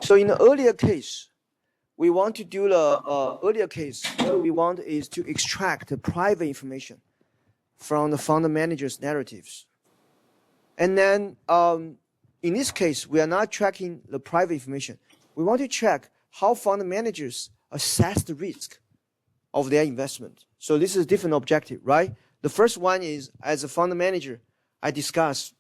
So in the earlier case, we want to do the earlier case. What we want is to extract the private information from the fund manager's narratives. And then in this case, we are not tracking the private information. We want to track how fund managers assess the risk of their investment. So this is a different objective, right? The first one is, as a fund manager, I discuss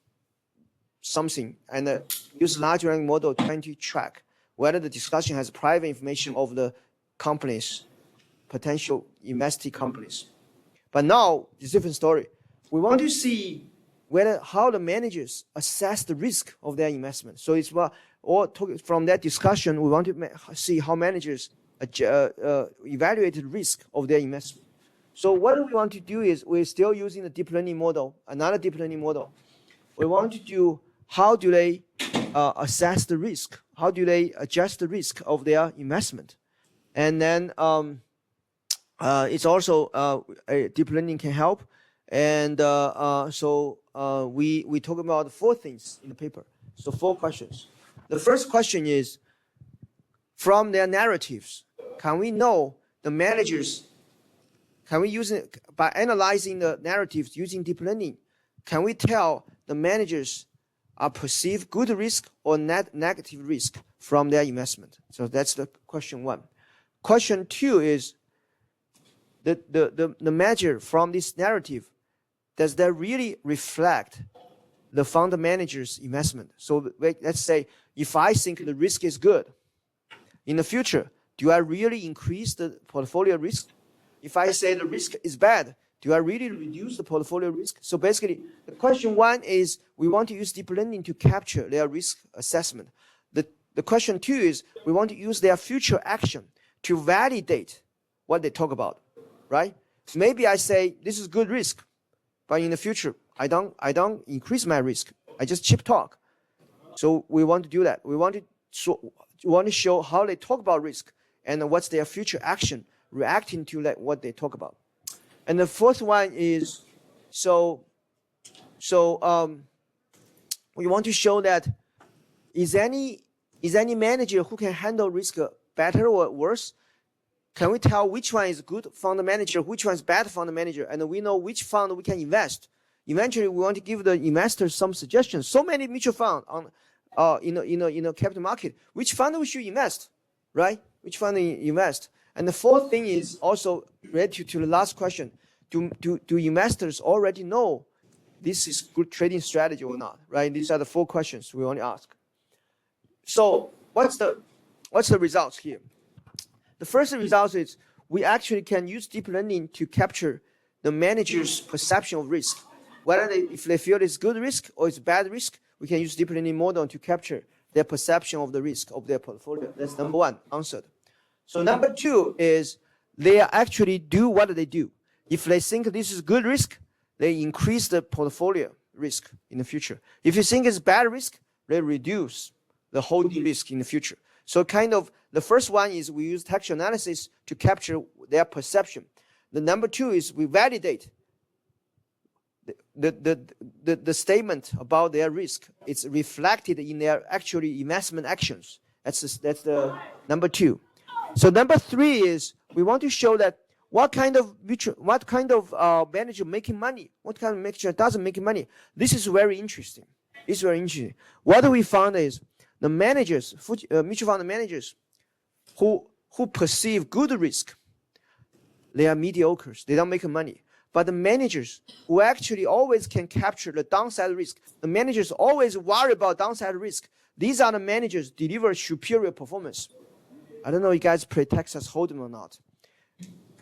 something and use large language model trying to track whether the discussion has private information of the companies, potential investee companies. But now, it's a different story. We want to see how the managers assess the risk of their investment. So it's from that discussion, we want to see how managers evaluate the risk of their investment. So what we want to do is we're still using the deep learning model, another deep learning model. We want to do how do they assess the risk? How do they adjust the risk of their investment? And then it's also deep learning can help. And so we talk about 4 things in the paper. So 4 questions. The first question is, from their narratives, can we know the managers? Can we use it by analyzing the narratives using deep learning? Can we tell the managers are perceived good risk or negative risk from their investment? So that's the question 1. Question 2 is the measure from this narrative, does that really reflect the fund manager's investment? So let's say if I think the risk is good, in the future, do I really increase the portfolio risk? If I say the risk is bad, do I really reduce the portfolio risk? So basically, the question 1 is we want to use deep learning to capture their risk assessment. The question 2 is we want to use their future action to validate what they talk about, right? Maybe I say this is good risk, but in the future, I don't increase my risk. I just cheap talk. So we want to do that. We want to show how they talk about risk and what's their future action reacting to what they talk about. And the 4th one is, we want to show that is any manager who can handle risk better or worse? Can we tell which one is good fund manager, which one is bad fund manager, and we know which fund we can invest? Eventually, we want to give the investors some suggestions. So many mutual funds in a capital market. Which fund we should invest, right? Which fund we invest? And the 4th thing is also related to the last question. Do investors already know this is good trading strategy or not, right? These are the 4 questions we want to ask. So what's the results here? The first result is we actually can use deep learning to capture the manager's perception of risk. Whether if they feel it's good risk or it's bad risk, we can use deep learning model to capture their perception of the risk of their portfolio. That's number 1, answered. So number 2 is they actually do what they do. If they think this is good risk, they increase the portfolio risk in the future. If you think it's bad risk, they reduce the holding risk in the future. So kind of the first one is we use textual analysis to capture their perception. The number 2 is we validate the statement about their risk. It's reflected in their actually investment actions. That's the number 2. So number 3 is we want to show that what kind of manager making money, what kind of manager doesn't make money. This is very interesting. It's very interesting. What we found is the managers, mutual fund managers, who perceive good risk, they are mediocres. They don't make money. But the managers who actually always can capture the downside risk, the managers always worry about downside risk. These are the managers deliver superior performance. I don't know if you guys play Texas Hold'em or not.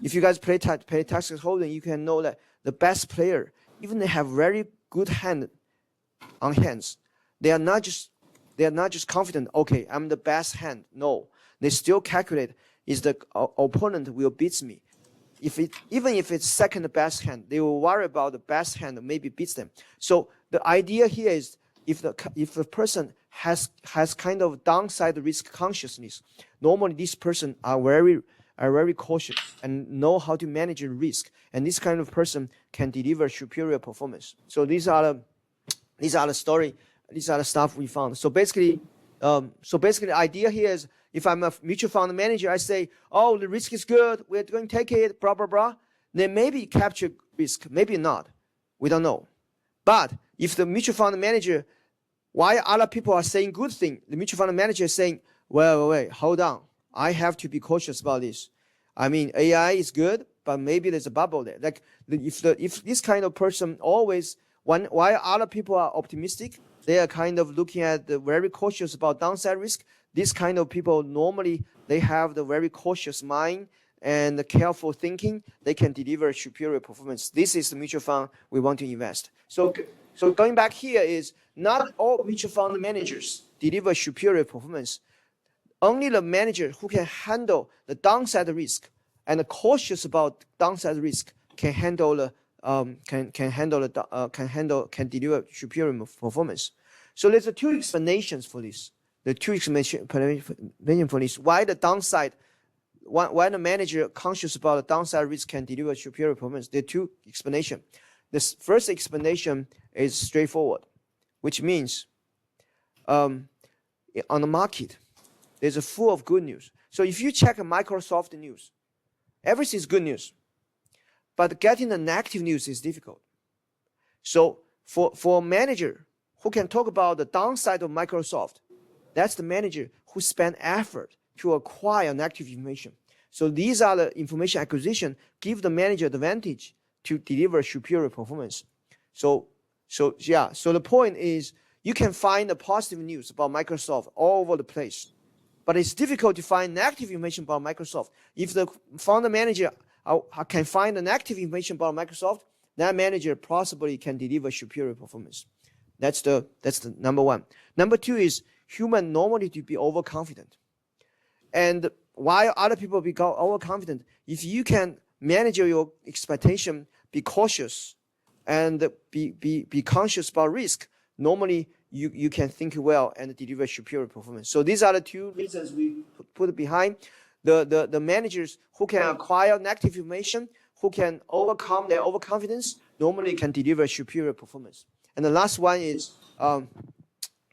If you guys play Texas Hold'em, you can know that the best player, even they have very good hand on hands, they are not just confident. Okay, I'm the best hand. No, they still calculate is the opponent will beat me. Even if it's second best hand, they will worry about the best hand maybe beats them. So the idea here is if the person has kind of downside risk consciousness, normally this person are very cautious and know how to manage risk, and this kind of person can deliver superior performance. So these are the stuff we found. So basically, So basically, the idea here is if I'm a mutual fund manager, I say, oh, the risk is good, we're going to take it, blah, blah, blah. Then maybe capture risk, maybe not. We don't know. But if the mutual fund manager, while other people are saying good thing, the mutual fund manager is saying, well, wait, hold on. I have to be cautious about this. I mean, AI is good, but maybe there's a bubble there. Like if this kind of person always, while other people are optimistic, they are kind of looking at the very cautious about downside risk. This kind of people normally they have the very cautious mind and the careful thinking. They can deliver superior performance. This is the mutual fund we want to invest. So going back here is not all mutual fund managers deliver superior performance. Only the manager who can handle the downside risk and cautious about downside risk can handle the can deliver superior performance. So there's two explanations for this. The two explanations for this. Why the downside, why the manager conscious about the downside risk can deliver superior performance? There are two explanations. This first explanation is straightforward, which means on the market, there's a full of good news. So if you check Microsoft news, everything is good news. But getting the negative news is difficult. So for a manager who can talk about the downside of Microsoft, that's the manager who spent effort to acquire negative information. So these are the information acquisition give the manager advantage to deliver superior performance. So the point is you can find the positive news about Microsoft all over the place. But it's difficult to find negative information about Microsoft. If the founder manager can find the negative information about Microsoft, that manager possibly can deliver superior performance. That's the number one. Number two is human normally to be overconfident. And while other people become overconfident, if you can manage your expectation, be cautious, and be conscious about risk, normally you can think well and deliver superior performance. So these are the two reasons we put behind the managers who can acquire negative information, who can overcome their overconfidence, normally can deliver superior performance. And the last one is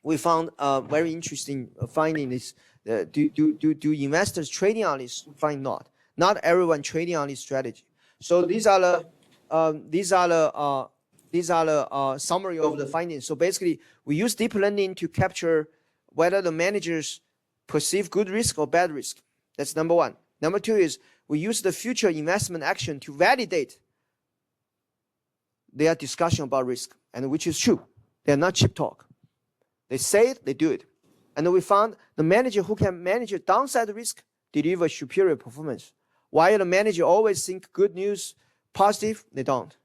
we found a very interesting finding is do investors trading on this? Find not. Not everyone trading on this strategy. So these are the summary of the findings. So basically, we use deep learning to capture whether the managers perceive good risk or bad risk. That's number one. Number two is we use the future investment action to validate their discussion about risk, and which is true. They're not cheap talk. They say it, they do it. And we found the manager who can manage a downside risk deliver superior performance. While the manager always think good news, positive, they don't.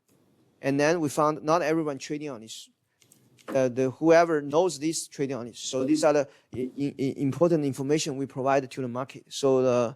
And then we found not everyone trading on this. Whoever knows this trading on this. So these are the important information we provide to the market. So